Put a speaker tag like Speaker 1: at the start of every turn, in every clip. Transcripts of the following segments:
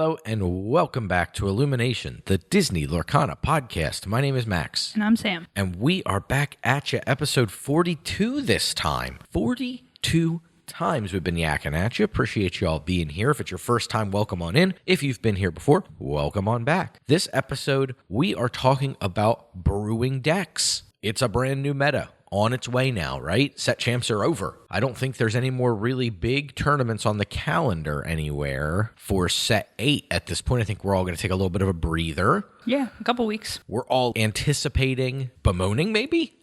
Speaker 1: Hello, and welcome back to IllumiNation, the Disney Lorcana podcast. My name is Max.
Speaker 2: And I'm Sam.
Speaker 1: And we are back at you, episode 42 this time. 42 times we've been yakking at you. Appreciate you all being here. If it's your first time, welcome on in. If you've been here before, welcome on back. This episode, we are talking about brewing decks. It's a brand new meta. On its way now, right? Set champs are over. I don't think there's any more really big tournaments on the calendar anywhere for set 8 at this point. I think we're all going to take a little bit of a breather.
Speaker 2: Yeah, a couple weeks.
Speaker 1: We're all anticipating, bemoaning maybe,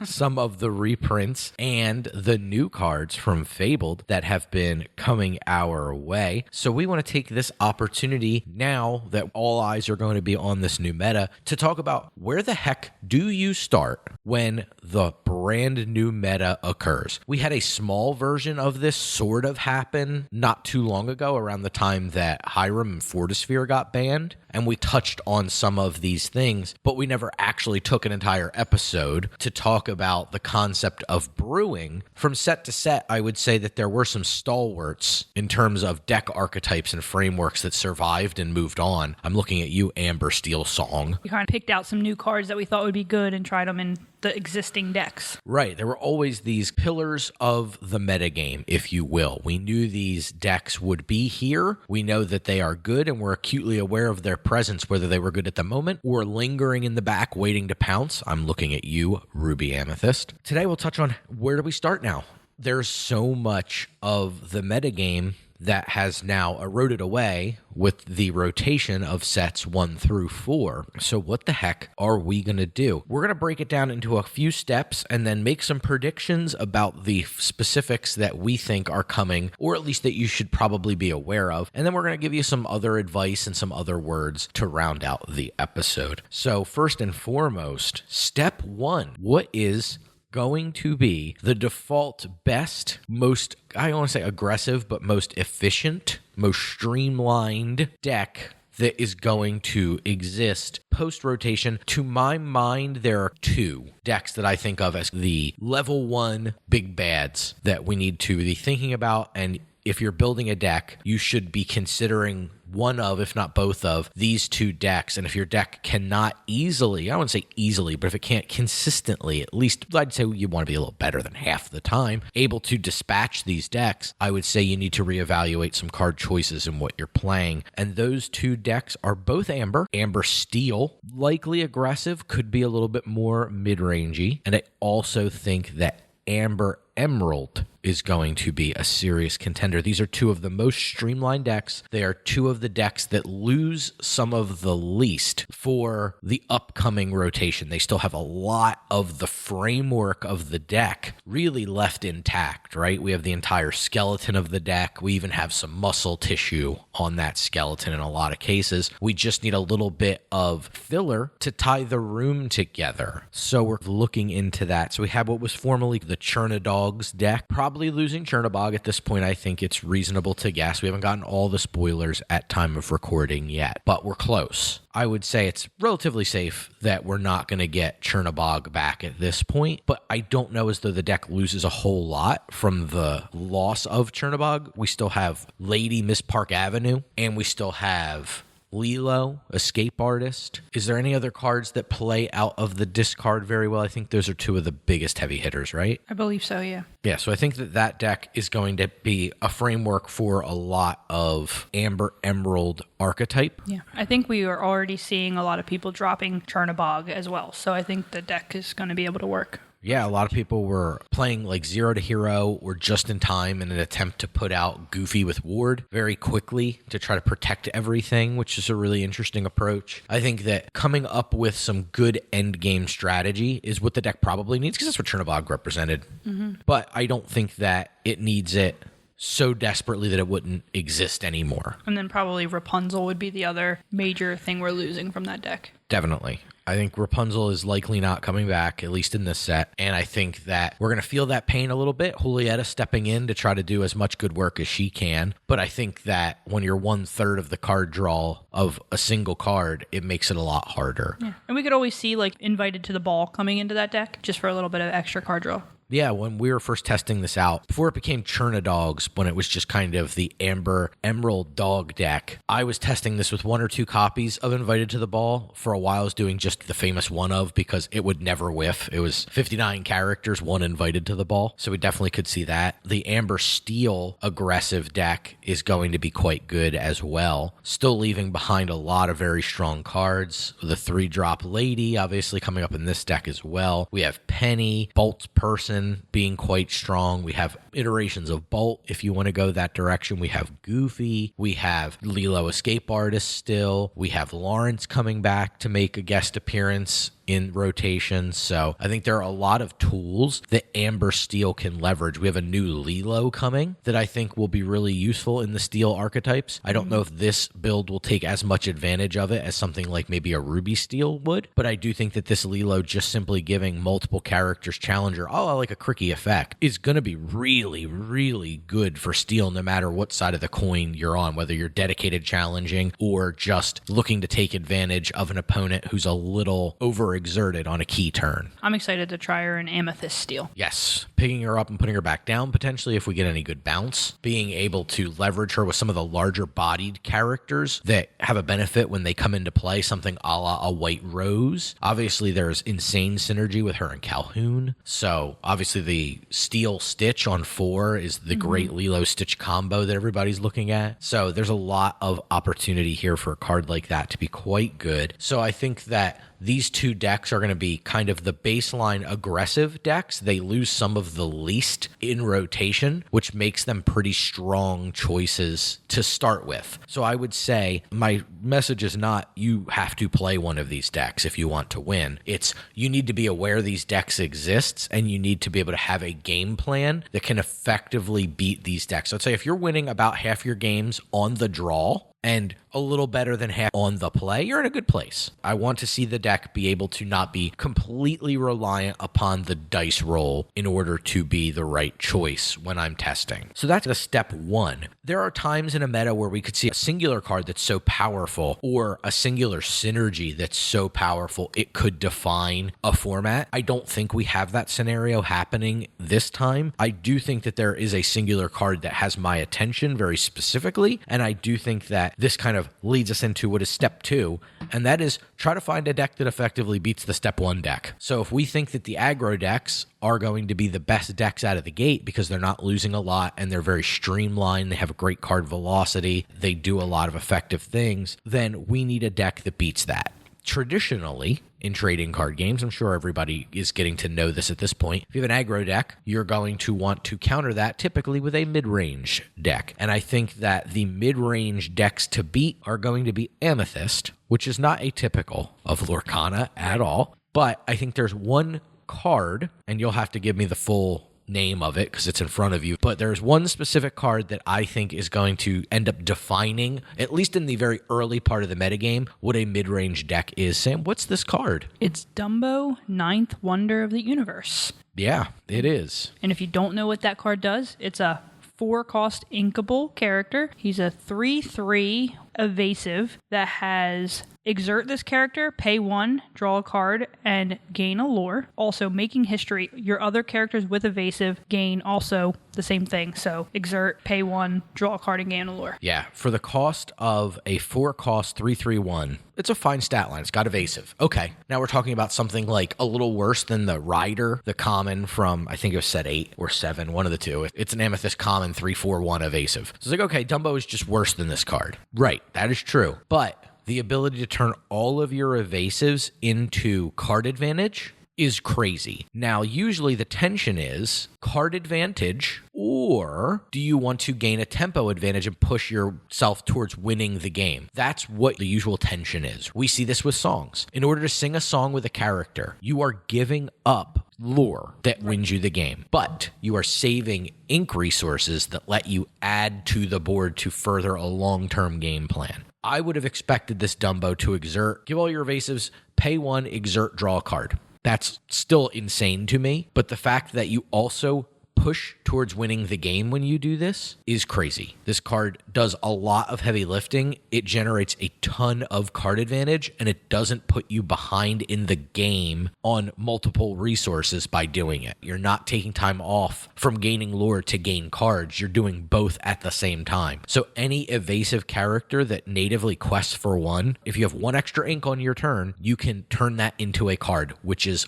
Speaker 1: some of the reprints and the new cards from Fabled that have been coming our way. So we want to take this opportunity now that all eyes are going to be on this new meta to talk about where the heck do you start when the brand new meta occurs. We had a small version of this sort of happen not too long ago around the time that Hiram and Fortisphere got banned, and we touched on some of these things, but we never actually took an entire episode to talk about the concept of brewing. From set to set, I would say that there were some stalwarts in terms of deck archetypes and frameworks that survived and moved on. I'm looking at you, Amber Steel Song.
Speaker 2: We kind of picked out some new cards that we thought would be good and tried them in the existing decks.
Speaker 1: Right. There were always these pillars of the metagame, if you will. We knew these decks would be here. We know that they are good, and we're acutely aware of their presence, whether they were good at the moment or lingering in the back waiting to pounce. I'm looking at you, Ruby Amethyst. Today we'll touch on where do we start now? There's so much of the metagame that has now eroded away with the rotation of sets 1 through 4. So what the heck are we going to do? We're going to break it down into a few steps and then make some predictions about the specifics that we think are coming, or at least that you should probably be aware of. And then we're going to give you some other advice and some other words to round out the episode. So first and foremost, step 1, what is going to be the default best, most, I don't want to say aggressive, but most efficient, most streamlined deck that is going to exist post-rotation? To my mind, there are 2 decks that I think of as the level 1 big bads that we need to be thinking about. And if you're building a deck, you should be considering one of, if not both of, these 2 decks. And if your deck cannot easily, I wouldn't say easily, but if it can't consistently, at least I'd say you want to be a little better than half the time, able to dispatch these decks, I would say you need to reevaluate some card choices in what you're playing. And those 2 decks are both Amber. Amber Steel, likely aggressive, could be a little bit more mid-rangey. And I also think that Amber Emerald is going to be a serious contender. These are 2 of the most streamlined decks. They are 2 of the decks that lose some of the least for the upcoming rotation. They still have a lot of the framework of the deck really left intact, right? We have the entire skeleton of the deck. We even have some muscle tissue on that skeleton in a lot of cases. We just need a little bit of filler to tie the room together. So we're looking into that. So we have what was formerly the Churnadogs deck, probably losing Chernabog at this point. I think it's reasonable to guess. We haven't gotten all the spoilers at time of recording yet, but we're close. I would say it's relatively safe that we're not going to get Chernabog back at this point, but I don't know as though the deck loses a whole lot from the loss of Chernabog. We still have Lady Miss Park Avenue, and we still have Lilo, Escape Artist. Is there any other cards that play out of the discard very well? I think those are 2 of the biggest heavy hitters, right?
Speaker 2: I believe so, yeah.
Speaker 1: Yeah, so I think that deck is going to be a framework for a lot of Amber Emerald archetype.
Speaker 2: Yeah, I think we are already seeing a lot of people dropping Chernabog as well. So I think the deck is going to be able to work.
Speaker 1: Yeah, a lot of people were playing like 0 to hero or just in time in an attempt to put out Goofy with Ward very quickly to try to protect everything, which is a really interesting approach. I think that coming up with some good end game strategy is what the deck probably needs, because that's what Chernabog represented. Mm-hmm. But I don't think that it needs it so desperately that it wouldn't exist anymore.
Speaker 2: And then probably Rapunzel would be the other major thing we're losing from that deck.
Speaker 1: Definitely. I think Rapunzel is likely not coming back, at least in this set. And I think that we're going to feel that pain a little bit. Julieta stepping in to try to do as much good work as she can. But I think that when you're 1/3 of the card draw of a single card, it makes it a lot harder.
Speaker 2: Yeah. And we could always see like Invited to the Ball coming into that deck just for a little bit of extra card draw.
Speaker 1: Yeah, when we were first testing this out, before it became Churnadogs, when it was just kind of the Amber Emerald Dog deck, I was testing this with 1 or 2 copies of Invited to the Ball. For a while, I was doing just the famous one of, because it would never whiff. It was 59 characters, 1 Invited to the Ball, so we definitely could see that. The Amber Steel aggressive deck is going to be quite good as well. Still leaving behind a lot of very strong cards. The 3-drop Lady, obviously coming up in this deck as well. We have Penny, Bolt's Person being quite strong. We have iterations of Bolt if you want to go that direction. We have Goofy. We have Lilo Escape Artist still. We have Lawrence coming back to make a guest appearance in rotation. So I think there are a lot of tools that Amber Steel can leverage. We have a new Lilo coming that I think will be really useful in the Steel archetypes. I don't know if this build will take as much advantage of it as something like maybe a Ruby Steel would, but I do think that this Lilo just simply giving multiple characters Challenger, like a Cricky effect, is going to be really, really good for Steel no matter what side of the coin you're on, whether you're dedicated challenging or just looking to take advantage of an opponent who's a little overexerted on a key turn.
Speaker 2: I'm excited to try her in Amethyst Steel.
Speaker 1: Yes, picking her up and putting her back down potentially if we get any good bounce. Being able to leverage her with some of the larger bodied characters that have a benefit when they come into play, something a la a White Rose. Obviously, there's insane synergy with her and Calhoun. So obviously the Steel Stitch on 4 is the great Lilo Stitch combo that everybody's looking at. So there's a lot of opportunity here for a card like that to be quite good. So I think that these 2 decks are going to be kind of the baseline aggressive decks. They lose some of the least in rotation, which makes them pretty strong choices to start with. So I would say my message is not you have to play one of these decks if you want to win. It's you need to be aware these decks exist, and you need to be able to have a game plan that can effectively beat these decks. So I'd say if you're winning about half your games on the draw and a little better than half on the play, you're in a good place. I want to see the deck be able to not be completely reliant upon the dice roll in order to be the right choice when I'm testing. So that's the step 1. There are times in a meta where we could see a singular card that's so powerful or a singular synergy that's so powerful it could define a format. I don't think we have that scenario happening this time. I do think that there is a singular card that has my attention very specifically, and I do think that this kind of leads us into what is step 2, and that is try to find a deck that effectively beats the step 1 deck. So if we think that the aggro decks are going to be the best decks out of the gate because they're not losing a lot and they're very streamlined, they have a great card velocity, they do a lot of effective things, then we need a deck that beats that. Traditionally, in trading card games, I'm sure everybody is getting to know this at this point, if you have an aggro deck, you're going to want to counter that typically with a mid-range deck. And I think that the mid-range decks to beat are going to be Amethyst, which is not atypical of Lorcana at all. But I think there's one card, and you'll have to give me the full name of it because it's in front of you, but there's one specific card that I think is going to end up defining, at least in the very early part of the metagame, what a mid-range deck is. Sam, what's this card?
Speaker 2: It's Dumbo, 9th Wonder of the Universe.
Speaker 1: Yeah, it is.
Speaker 2: And if you don't know what that card does, it's a 4-cost inkable character. He's a 3/3 evasive that has exert this character, pay 1, draw a card, and gain a lore. Also, making history. Your other characters with evasive gain also the same thing. So exert, pay 1, draw a card, and gain a lore.
Speaker 1: Yeah, for the cost of a 4-cost 3/3/1, it's a fine stat line. It's got evasive. Okay, now we're talking about something like a little worse than the Rider, the common from, I think it was set 8 or 7, one of the two. It's an Amethyst common 3/4/1 evasive. So it's like, okay, Dumbo is just worse than this card. Right, that is true. But the ability to turn all of your evasives into card advantage is crazy. Now, usually the tension is card advantage, or do you want to gain a tempo advantage and push yourself towards winning the game? That's what the usual tension is. We see this with songs. In order to sing a song with a character, you are giving up lore that wins you the game, but you are saving ink resources that let you add to the board to further a long-term game plan. I would have expected this Dumbo to exert, give all your evasives, pay 1, exert, draw a card. That's still insane to me, but the fact that you also push towards winning the game when you do this is crazy. This card does a lot of heavy lifting. It generates a ton of card advantage, and it doesn't put you behind in the game on multiple resources by doing it. You're not taking time off from gaining lore to gain cards. You're doing both at the same time. So any evasive character that natively quests for one, if you have one extra ink on your turn, you can turn that into a card, which is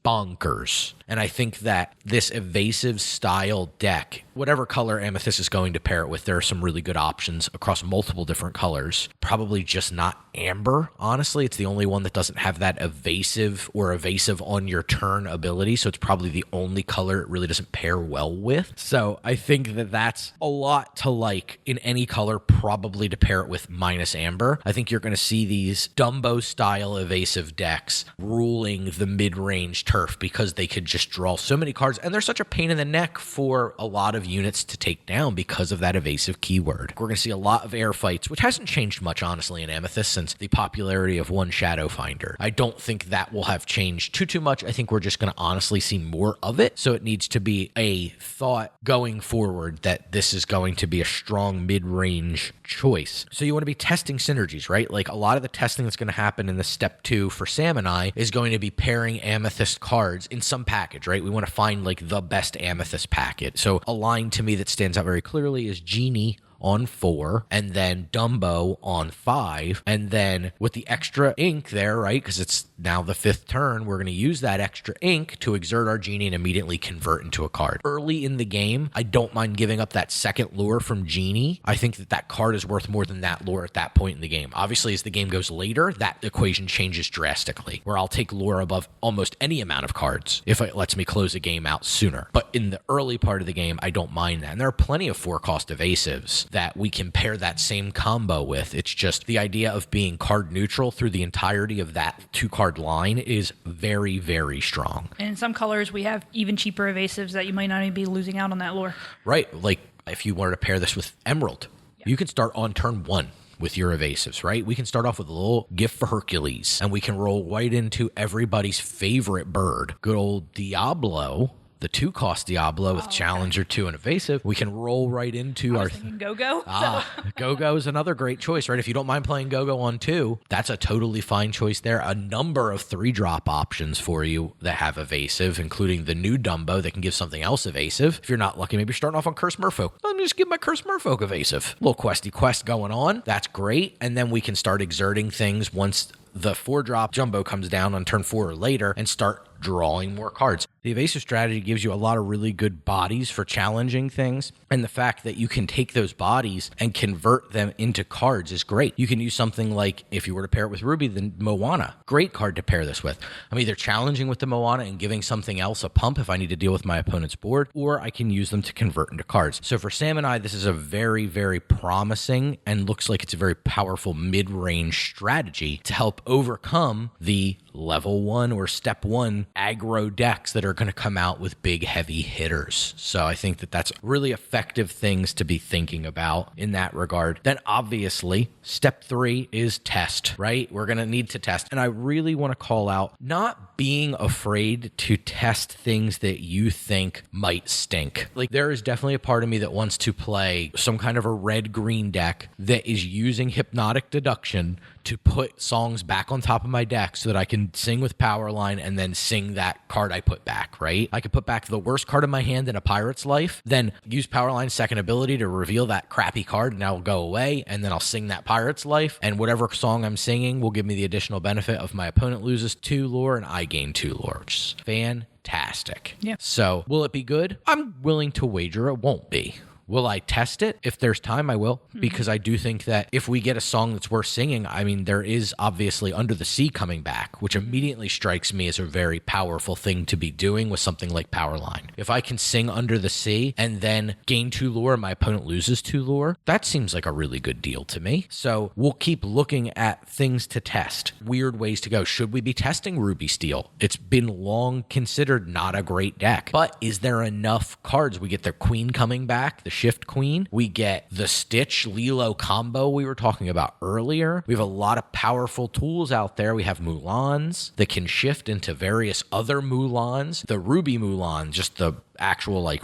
Speaker 1: bonkers. And I think that this evasive style deck, whatever color Amethyst is going to pair it with, there are some really good options across multiple different colors. Probably just not Amber, honestly. It's the only one that doesn't have that evasive or evasive on your turn ability. So it's probably the only color it really doesn't pair well with. So I think that that's a lot to like in any color, probably to pair it with minus Amber. I think you're going to see these Dumbo style evasive decks ruling the mid-range turf because they could just draw so many cards, and they're such a pain in the neck for a lot of units to take down because of that evasive keyword. We're going to see a lot of air fights, which hasn't changed much, honestly, in Amethyst since the popularity of one Shadow Finder. I don't think that will have changed too much. I think we're just going to honestly see more of it, so it needs to be a thought going forward that this is going to be a strong mid-range choice. So you want to be testing synergies, right? Like a lot of the testing that's going to happen in the step 2 for Sam and I is going to be pairing Amethyst cards in some package, right? We want to find like the best Amethyst packet. So a line to me that stands out very clearly is Genie on 4, and then Dumbo on 5, and then with the extra ink there, right, because it's now the 5th turn, we're going to use that extra ink to exert our Genie and immediately convert into a card. Early in the game, I don't mind giving up that second lure from Genie. I think that that card is worth more than that lure at that point in the game. Obviously, as the game goes later, that equation changes drastically, where I'll take lure above almost any amount of cards if it lets me close a game out sooner. But in the early part of the game, I don't mind that. And there are plenty of 4-cost evasives that we can pair that same combo with. It's just the idea of being card neutral through the entirety of that 2-card line is very, very strong.
Speaker 2: And in some colors, we have even cheaper evasives that you might not even be losing out on that lure.
Speaker 1: Right. Like if you were to pair this with Emerald, you can start on turn 1 with your evasives, right? We can start off with a little gift for Hercules, and we can roll right into everybody's favorite bird, good old Diablo. The 2-cost Diablo with Challenger 2 and evasive, we can roll right into our
Speaker 2: Go-Go.
Speaker 1: Go-Go is another great choice, right? If you don't mind playing Go-Go on 2, that's a totally fine choice there. A number of 3-drop options for you that have evasive, including the new Dumbo that can give something else evasive. If you're not lucky, maybe you're starting off on Curse Merfolk. Let me just give my Curse Merfolk evasive. Little questy quest going on. That's great. And then we can start exerting things once the 4-drop Jumbo comes down on turn 4 or later and start drawing more cards. The evasive strategy gives you a lot of really good bodies for challenging things, and the fact that you can take those bodies and convert them into cards is great. You can use something like, if you were to pair it with Ruby, the Moana. Great card to pair this with. I'm either challenging with the Moana and giving something else a pump if I need to deal with my opponent's board, or I can use them to convert into cards. So for Sam and I, this is a very, very promising and looks like it's a very powerful mid-range strategy to help overcome the level 1 or step 1 aggro decks that are going to come out with big heavy hitters. So I think that that's really effective things to be thinking about in that regard. Then obviously step 3 is test, right? We're going to need to test. And I really want to call out not being afraid to test things that you think might stink. Like there is definitely a part of me that wants to play some kind of a red-green deck that is using hypnotic deduction to put songs back on top of my deck so that I can sing with Powerline and then sing that card I put back, right? I could put back the worst card in my hand in a Pirate's Life, then use Powerline's second ability to reveal that crappy card and that'll go away, and then I'll sing that Pirate's Life, and whatever song I'm singing will give me the additional benefit of my opponent loses 2 lore and I gain 2 lore, which is fantastic.
Speaker 2: Yeah.
Speaker 1: So will it be good? I'm willing to wager it won't be. Will I test it? If there's time, I will, because I do think that if we get a song that's worth singing, I mean, there is obviously Under the Sea coming back, which immediately strikes me as a very powerful thing to be doing with something like Powerline. If I can sing Under the Sea and then gain 2 lore and my opponent loses 2 lore, that seems like a really good deal to me. So we'll keep looking at things to test, weird ways to go. Should we be testing Ruby Steel? It's been long considered not a great deck, but is there enough cards? We get the Queen coming back, the Shift Queen. We get the Stitch Lilo combo we were talking about earlier. We have a lot of powerful tools out there. We have Mulans that can shift into various other Mulans. The Ruby Mulan, just the actual like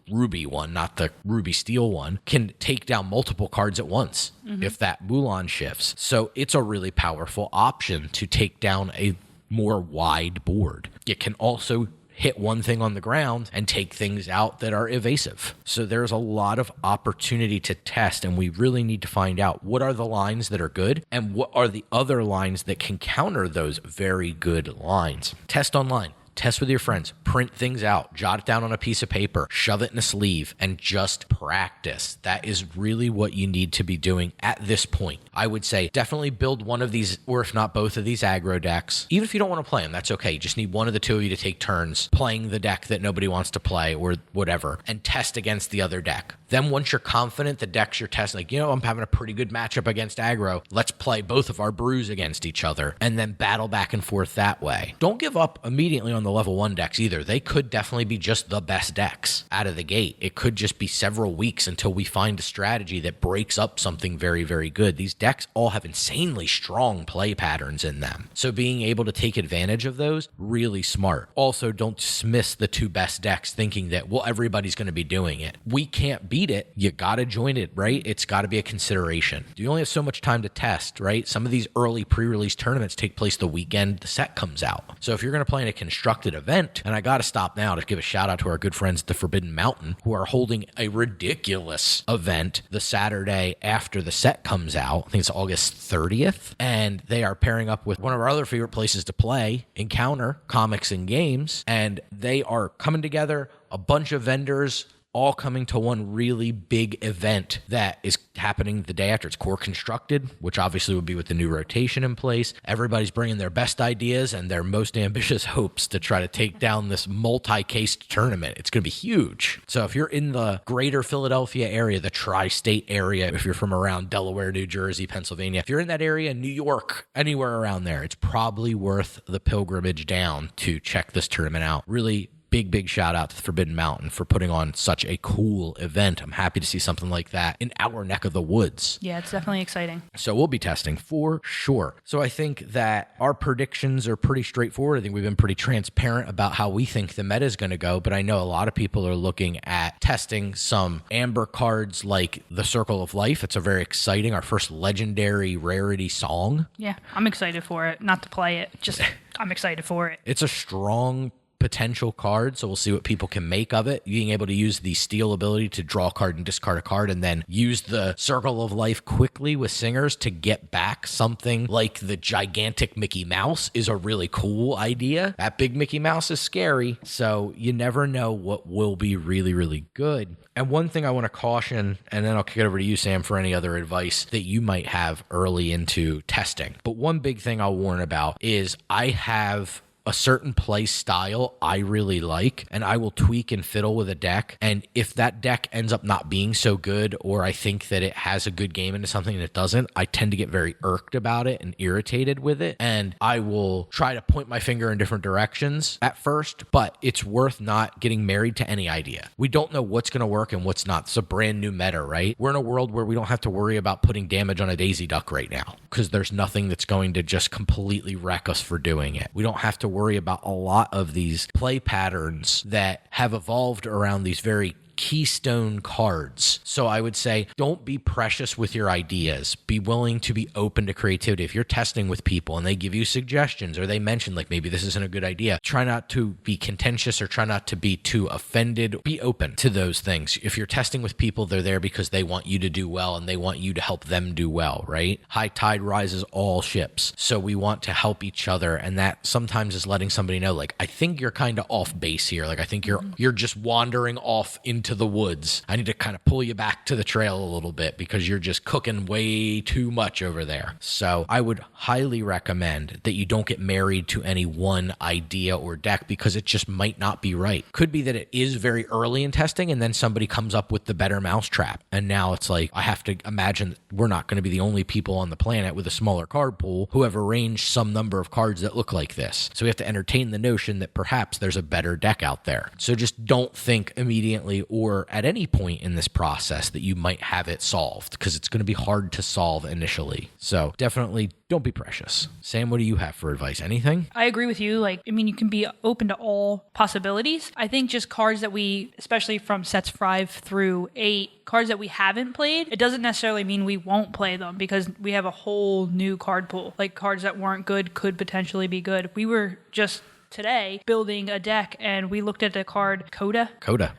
Speaker 1: ruby one, not the ruby steel one, can take down multiple cards at once if that Mulan shifts. So it's a really powerful option to take down a more wide board. It can also hit one thing on the ground and take things out that are evasive. So there's a lot of opportunity to test, and we really need to find out what are the lines that are good and what are the other lines that can counter those very good lines. Test online. Test with your friends, print things out, jot it down on a piece of paper, shove it in a sleeve, and just practice. That is really what you need to be doing at this point. I would say definitely build one of these, or if not both of these aggro decks. Even if you don't want to play them, that's okay. You just need one of the two of you to take turns playing the deck that nobody wants to play or whatever, and test against the other deck. Then once you're confident the decks you're testing, like, I'm having a pretty good matchup against aggro, let's play both of our brews against each other and then battle back and forth that way. Don't give up immediately on the level 1 decks either. They could definitely be just the best decks out of the gate. It could just be several weeks until we find a strategy that breaks up something very, very good. These decks all have insanely strong play patterns in them. So being able to take advantage of those, really smart. Also, don't dismiss the 2 best decks thinking that, well, everybody's going to be doing it. We can't beat it. You got to join it, right? It's got to be a consideration. You only have so much time to test, right? Some of these early pre-release tournaments take place the weekend the set comes out. So if you're going to play in a constructed event, and I got to stop now to give a shout out to our good friends at the Forbidden Mountain, who are holding a ridiculous event the Saturday after the set comes out. I think it's August 30th. And they are pairing up with one of our other favorite places to play, Encounter Comics and Games. And they are coming together, a bunch of vendors, all coming to one really big event that is happening the day after. It's core constructed, which obviously would be with the new rotation in place. Everybody's bringing their best ideas and their most ambitious hopes to try to take down this multi-case tournament. It's going to be huge. So if you're in the greater Philadelphia area, the tri-state area, if you're from around Delaware, New Jersey, Pennsylvania, if you're in that area, New York, anywhere around there, it's probably worth the pilgrimage down to check this tournament out. Really big shout out to the Forbidden Mountain for putting on such a cool event. I'm happy to see something like that in our neck of the woods.
Speaker 2: Yeah, it's definitely exciting.
Speaker 1: So we'll be testing for sure. So I think that our predictions are pretty straightforward. I think we've been pretty transparent about how we think the meta is going to go, but I know a lot of people are looking at testing some amber cards like the Circle of Life. It's a very exciting, our first legendary rarity song.
Speaker 2: Yeah, I'm excited for it. Not to play it, just I'm excited for it.
Speaker 1: It's a strong potential card, so we'll see what people can make of it. Being able to use the steal ability to draw a card and discard a card, and then use the Circle of Life quickly with singers to get back something like the gigantic Mickey Mouse is a really cool idea. That big Mickey Mouse is scary, so you never know what will be really, really good. And one thing I want to caution, and then I'll kick it over to you, Sam, for any other advice that you might have early into testing. But one big thing I'll warn about is I have a certain play style I really like, and I will tweak and fiddle with a deck. And if that deck ends up not being so good, or I think that it has a good game into something and it doesn't, I tend to get very irked about it and irritated with it. And I will try to point my finger in different directions at first, but it's worth not getting married to any idea. We don't know what's going to work and what's not. It's a brand new meta, right? We're in a world where we don't have to worry about putting damage on a Daisy Duck right now, because there's nothing that's going to just completely wreck us for doing it. We don't have to worry about a lot of these play patterns that have evolved around these very keystone cards. So I would say don't be precious with your ideas. Be willing to be open to creativity. If you're testing with people and they give you suggestions, or they mention like maybe this isn't a good idea, try not to be contentious or try not to be too offended. Be open to those things. If you're testing with people, they're there because they want you to do well and they want you to help them do well, right? High tide rises all ships. So we want to help each other, and that sometimes is letting somebody know, like, I think you're kind of off base here. Like, I think you're just wandering off into the woods. I need to kind of pull you back to the trail a little bit because you're just cooking way too much over there. So I would highly recommend that you don't get married to any one idea or deck, because it just might not be right. Could be that it is very early in testing and then somebody comes up with the better mousetrap. And now it's like, I have to imagine that we're not going to be the only people on the planet with a smaller card pool who have arranged some number of cards that look like this. So we have to entertain the notion that perhaps there's a better deck out there. So just don't think immediately or at any point in this process that you might have it solved, because it's going to be hard to solve initially. So definitely don't be precious. Sam, what do you have for advice? Anything?
Speaker 2: I agree with you. You can be open to all possibilities. I think just cards that we, especially from sets 5 through 8, cards that we haven't played, it doesn't necessarily mean we won't play them, because we have a whole new card pool. Like, cards that weren't good could potentially be good. We were just today building a deck, and we looked at the card Coda,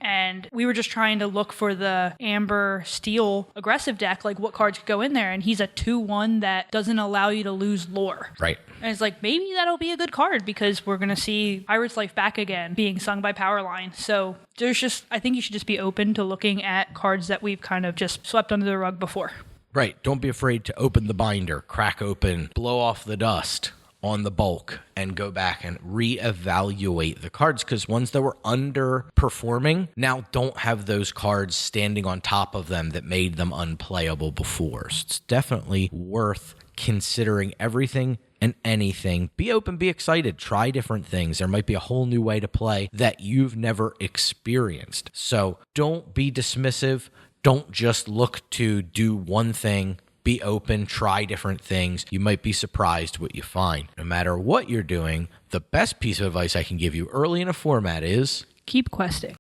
Speaker 2: and we were just trying to look for the Amber Steel aggressive deck, like what cards could go in there, and he's a 2/1 that doesn't allow you to lose lore.
Speaker 1: Right.
Speaker 2: And it's like, maybe that'll be a good card, because we're going to see Pirate's Life back again being sung by Powerline. So I think you should just be open to looking at cards that we've kind of just swept under the rug before.
Speaker 1: Right. Don't be afraid to open the binder, crack open, blow off the dust on the bulk, and go back and reevaluate the cards, because ones that were underperforming now don't have those cards standing on top of them that made them unplayable before. So it's definitely worth considering everything and anything. Be open, be excited, try different things. There might be a whole new way to play that you've never experienced. So don't be dismissive. Don't just look to do one thing. Be open, try different things. You might be surprised what you find. No matter what you're doing, the best piece of advice I can give you early in a format is
Speaker 2: keep questing.